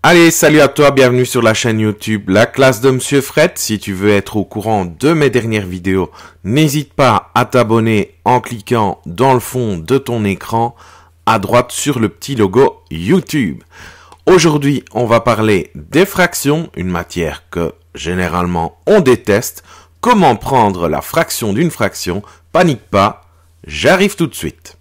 Allez, salut à toi, bienvenue sur la chaîne YouTube La Classe de Monsieur Fred. Si tu veux être au courant de mes dernières vidéos, n'hésite pas à t'abonner en cliquant dans le fond de ton écran, à droite sur le petit logo YouTube. Aujourd'hui, on va parler des fractions, une matière que généralement on déteste. Comment prendre la fraction d'une fraction? Panique pas, j'arrive tout de suite.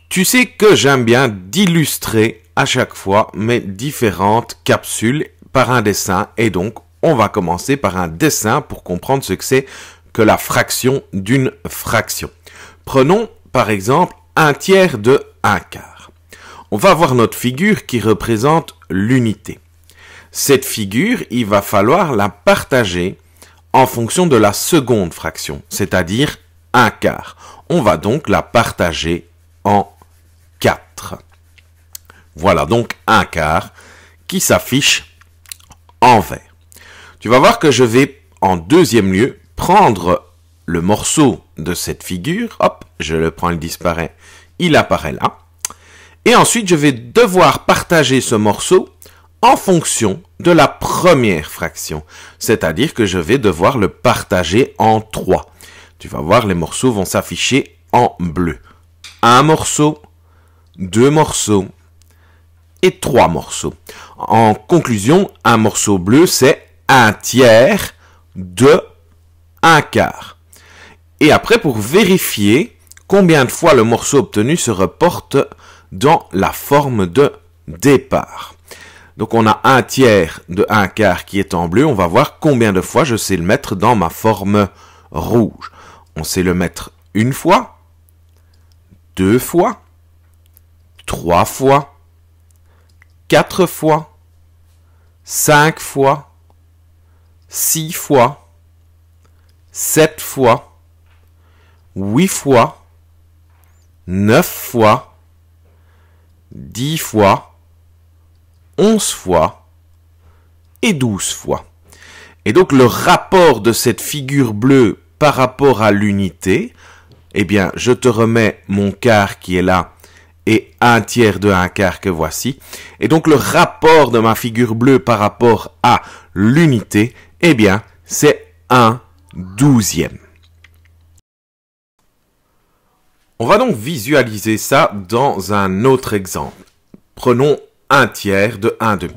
Tu sais que j'aime bien d'illustrer à chaque fois mes différentes capsules par un dessin et donc on va commencer par un dessin pour comprendre ce que c'est que la fraction d'une fraction. Prenons par exemple un tiers de 1/4. On va voir notre figure qui représente l'unité. Cette figure, il va falloir la partager en fonction de la seconde fraction, c'est-à-dire 1/4. On va donc la partager en 4. Voilà donc 1/4 qui s'affiche en vert. Tu vas voir que je vais en deuxième lieu prendre le morceau de cette figure. Hop, je le prends, il disparaît, il apparaît là. Et ensuite, je vais devoir partager ce morceau en fonction de la première fraction. C'est-à-dire que je vais devoir le partager en 3. Tu vas voir, les morceaux vont s'afficher en bleu. Un morceau, 2 morceaux et 3 morceaux. En conclusion, un morceau bleu, c'est 1/3 de 1/4. Et après, pour vérifier combien de fois le morceau obtenu se reporte dans la forme de départ. Donc, on a 1/3 de 1/4 qui est en bleu. On va voir combien de fois je sais le mettre dans ma forme rouge. On sait le mettre une fois, 2 fois, 3 fois, 4 fois, 5 fois, 6 fois, 7 fois, 8 fois, 9 fois, 10 fois, 11 fois et 12 fois. Et donc le rapport de cette figure bleue par rapport à l'unité, eh bien je te remets mon quart qui est là et 1/3 de 1/4 que voici. Et donc le rapport de ma figure bleue par rapport à l'unité, eh bien c'est 1/12e. On va donc visualiser ça dans un autre exemple. Prenons 1/3 de 1/2.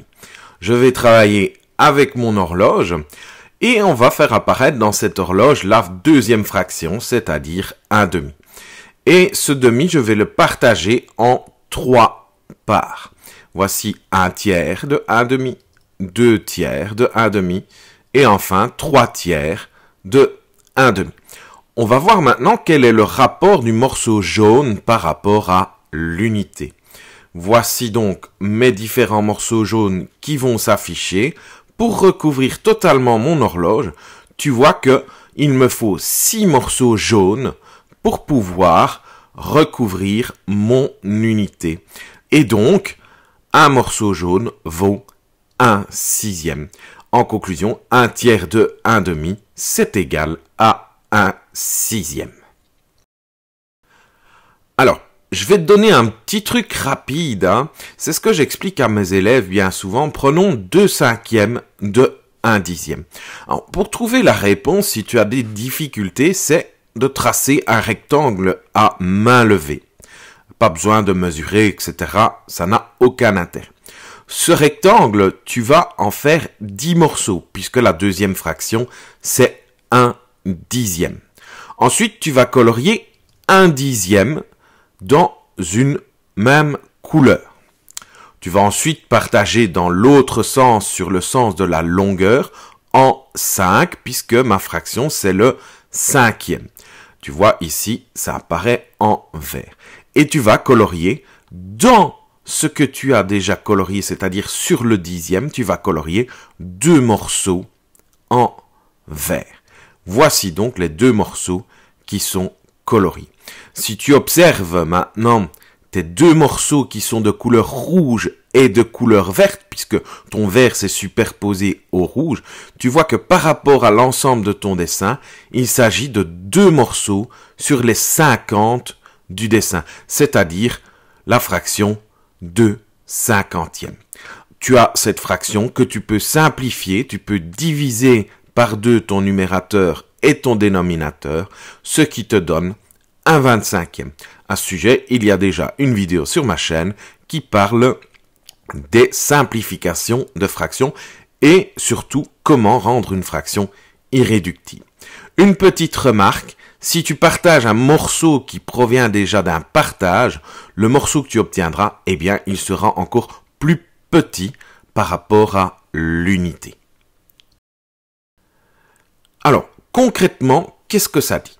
Je vais travailler avec mon horloge et on va faire apparaître dans cette horloge la deuxième fraction, c'est-à-dire 1/2. Et ce demi, je vais le partager en 3 parts. Voici 1/3 de 1/2, 2/3 de 1/2 et enfin 3/3 de 1/2. On va voir maintenant quel est le rapport du morceau jaune par rapport à l'unité. Voici donc mes différents morceaux jaunes qui vont s'afficher. Pour recouvrir totalement mon horloge, tu vois que il me faut 6 morceaux jaunes pour pouvoir recouvrir mon unité. Et donc, un morceau jaune vaut 1/6e. En conclusion, 1/3 de 1/2, c'est égal à 1/6e. Alors, je vais te donner un petit truc rapide. C'est ce que j'explique à mes élèves bien souvent. Prenons 2/5 de 1/10. Alors, pour trouver la réponse, si tu as des difficultés, c'est de tracer un rectangle à main levée. Pas besoin de mesurer, etc. Ça n'a aucun intérêt. Ce rectangle, tu vas en faire 10 morceaux, puisque la deuxième fraction, c'est 1/10. Ensuite, tu vas colorier 1/10 dans une même couleur. Tu vas ensuite partager dans l'autre sens sur le sens de la longueur en 5, puisque ma fraction, c'est le 5e. Tu vois ici, ça apparaît en vert. Et tu vas colorier dans ce que tu as déjà colorié, c'est-à-dire sur le 10e, tu vas colorier 2 morceaux en vert. Voici donc les 2 morceaux qui sont coloriés. Si tu observes maintenant tes 2 morceaux qui sont de couleur rouge et de couleur verte, puisque ton vert s'est superposé au rouge, tu vois que par rapport à l'ensemble de ton dessin, il s'agit de 2 morceaux sur les 50 du dessin, c'est-à-dire la fraction 2 cinquantième. Tu as cette fraction que tu peux simplifier, tu peux diviser par 2 ton numérateur et ton dénominateur, ce qui te donne un 25e. À ce sujet, il y a déjà une vidéo sur ma chaîne qui parle des simplifications de fractions et surtout comment rendre une fraction irréductible. Une petite remarque, si tu partages un morceau qui provient déjà d'un partage, le morceau que tu obtiendras, eh bien, il sera encore plus petit par rapport à l'unité. Alors, concrètement, qu'est-ce que ça dit?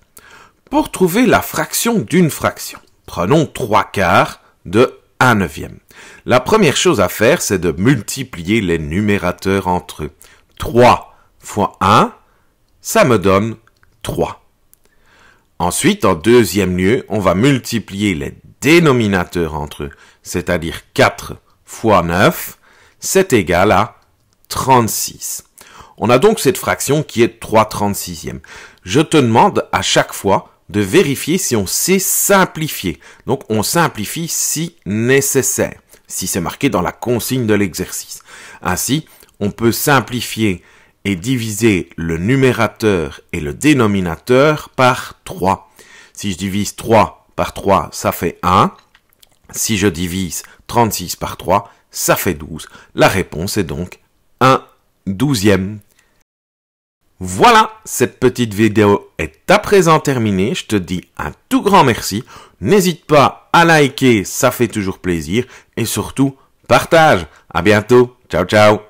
Pour trouver la fraction d'une fraction, prenons 3/4 de 1/9. La première chose à faire, c'est de multiplier les numérateurs entre eux. 3 fois 1, ça me donne 3. Ensuite, en deuxième lieu, on va multiplier les dénominateurs entre eux, c'est-à-dire 4 fois 9, c'est égal à 36. On a donc cette fraction qui est 3/36e. Je te demande à chaque fois de vérifier si on sait simplifier. Donc, on simplifie si nécessaire, si c'est marqué dans la consigne de l'exercice. Ainsi, on peut simplifier et diviser le numérateur et le dénominateur par 3. Si je divise 3 par 3, ça fait 1. Si je divise 36 par 3, ça fait 12. La réponse est donc 1/12e. Voilà, cette petite vidéo est à présent terminée. Je te dis un tout grand merci. N'hésite pas à liker, ça fait toujours plaisir. Et surtout, partage. À bientôt. Ciao, ciao.